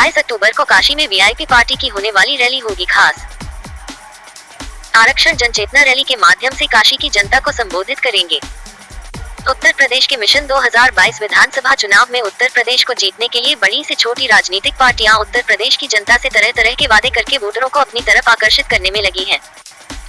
28 अक्टूबर को काशी में VIP party की होने वाली रैली होगी खास। आरक्षण जनचेतना रैली के माध्यम से काशी की जनता को संबोधित करेंगे। उत्तर प्रदेश के मिशन 2022 विधानसभा चुनाव में उत्तर प्रदेश को जीतने के लिए बड़ी से छोटी राजनीतिक पार्टियां उत्तर प्रदेश की जनता से तरह तरह के वादे करके वोटरों को अपनी तरफ आकर्षित करने में लगी हैं।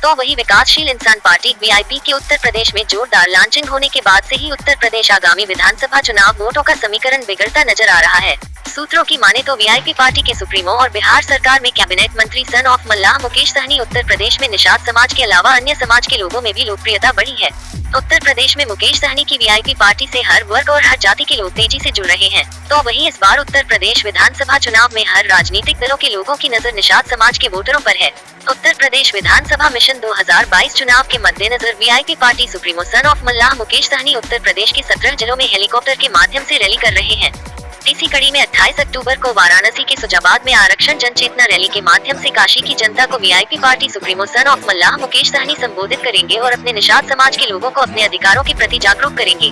तो वही विकासशील इंसान पार्टी वीआईपी के उत्तर प्रदेश में जोरदार लॉन्चिंग होने के बाद से ही उत्तर प्रदेश आगामी विधानसभा चुनाव वोटों का समीकरण बिगड़ता नजर आ रहा है। सूत्रों की माने तो वीआईपी पार्टी के सुप्रीमो और बिहार सरकार में कैबिनेट मंत्री सन ऑफ मल्लाह मुकेश सहनी उत्तर प्रदेश में निषाद समाज के अलावा अन्य समाज के लोगों में भी लोकप्रियता बढ़ी है। उत्तर प्रदेश में मुकेश सहनी की वीआईपी पार्टी से हर वर्ग और हर जाति के लोग तेजी से जुड़ रहे हैं। तो वहीं इस बार उत्तर प्रदेश विधानसभा चुनाव में हर राजनीतिक दलों के लोगों की नजर निषाद समाज के वोटरों पर है। उत्तर प्रदेश विधानसभा मिशन 2022 चुनाव के मद्देनजर VIP party supremo son of Mallah Mukesh Sahani Uttar Pradesh के 17 जिलों में हेलीकॉप्टर के माध्यम से रैली कर रहे हैं। इसी कड़ी में 28 अक्टूबर को वाराणसी के सुजाबाद में आरक्षण जनचेतना रैली के माध्यम से काशी की जनता को VIP party supremo son of Mallah Mukesh Sahani संबोधित करेंगे और अपने निषाद समाज के लोगों को अपने अधिकारों के प्रति जागरूक करेंगे।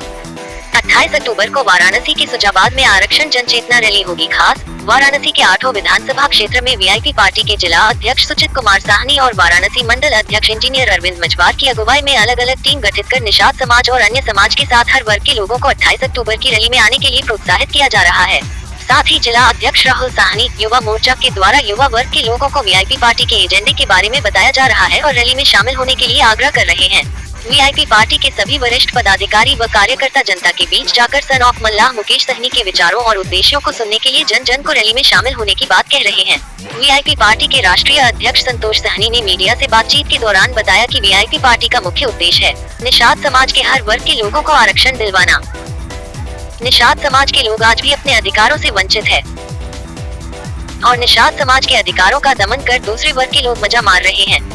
28 अक्टूबर को वाराणसी के सुजाबाद में आरक्षण जनचेतना रैली होगी खास। वाराणसी के 8 विधानसभा क्षेत्र में वीआईपी पार्टी के जिला अध्यक्ष सुचित कुमार साहनी और वाराणसी मंडल अध्यक्ष इंजीनियर अरविंद मछवार की अगुवाई में अलग अलग टीम गठित कर निषाद समाज और अन्य समाज के साथ हर वर्ग के लोगों को 28 अक्टूबर की रैली में आने के लिए प्रोत्साहित किया जा रहा है। साथ ही जिला अध्यक्ष राहुल साहनी युवा मोर्चा के द्वारा युवा वर्ग के लोगों को वीआईपी पार्टी के एजेंडे के बारे में बताया जा रहा है और रैली में शामिल होने के लिए आग्रह कर रहे हैं। वीआईपी पार्टी के सभी वरिष्ठ पदाधिकारी व कार्यकर्ता जनता के बीच जाकर सन ऑफ मल्लाह मुकेश सहनी के विचारों और उद्देश्यों को सुनने के लिए जन जन को रैली में शामिल होने की बात कह रहे हैं। वीआईपी पार्टी के राष्ट्रीय अध्यक्ष संतोष सहनी ने मीडिया से बातचीत के दौरान बताया कि वीआईपी पार्टी का मुख्य उद्देश्य है निषाद समाज के हर वर्ग के लोगों को आरक्षण दिलवाना। निषाद समाज के लोग आज भी अपने अधिकारों से वंचित है और निषाद समाज के अधिकारों का दमन कर दूसरे वर्ग के लोग मजा मार रहे हैं।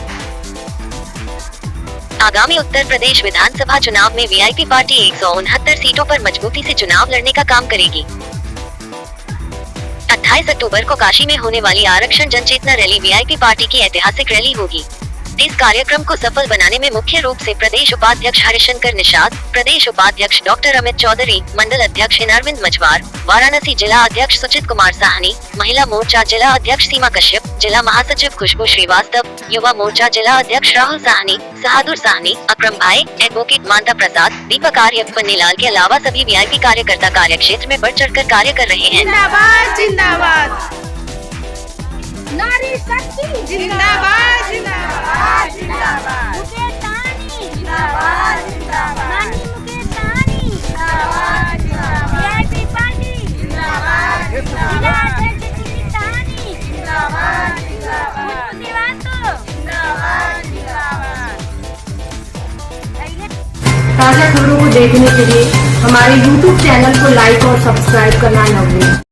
आगामी उत्तर प्रदेश विधानसभा चुनाव में वीआईपी पार्टी 169 सीटों पर मजबूती से चुनाव लड़ने का काम करेगी। 28 अक्टूबर को काशी में होने वाली आरक्षण जनचेतना रैली वीआईपी पार्टी की ऐतिहासिक रैली होगी। इस कार्यक्रम को सफल बनाने में मुख्य रूप से प्रदेश उपाध्यक्ष हरिशंकर निषाद, प्रदेश उपाध्यक्ष डॉक्टर अमित चौधरी, मंडल अध्यक्ष अरविंद मछवार, वाराणसी जिला अध्यक्ष सुचित कुमार साहनी, महिला मोर्चा जिला अध्यक्ष सीमा कश्यप, जिला महासचिव खुशबू श्रीवास्तव, युवा मोर्चा जिला अध्यक्ष राहुल साहनी, सहादुर साहनी, अक्रम भाई, एडवोकेट मानता प्रसाद, दीपक आर्य, पन्नीलाल के अलावा सभी वीआईपी कार्यकर्ता कार्य क्षेत्र में बढ़ चढ़कर कार्य कर रहे हैं। जिंदाबाद जिंदाबाद, नारी शक्ति जिंदाबाद जिंदाबाद जिंदाबाद, मुकेश सहनी जिंदाबाद जिंदाबाद, नानी मुकेश सहनी जिंदाबाद जिंदाबाद, वीआईपी पार्टी जिंदाबाद जिंदाबाद, मुकेश सहनी जिंदाबाद जिंदाबाद, जिंदाबाद जिंदाबाद। ताज़ा खबरों को देखने के लिए हमारे YouTube चैनल को लाइक और सब्सक्राइब करना न भूलें।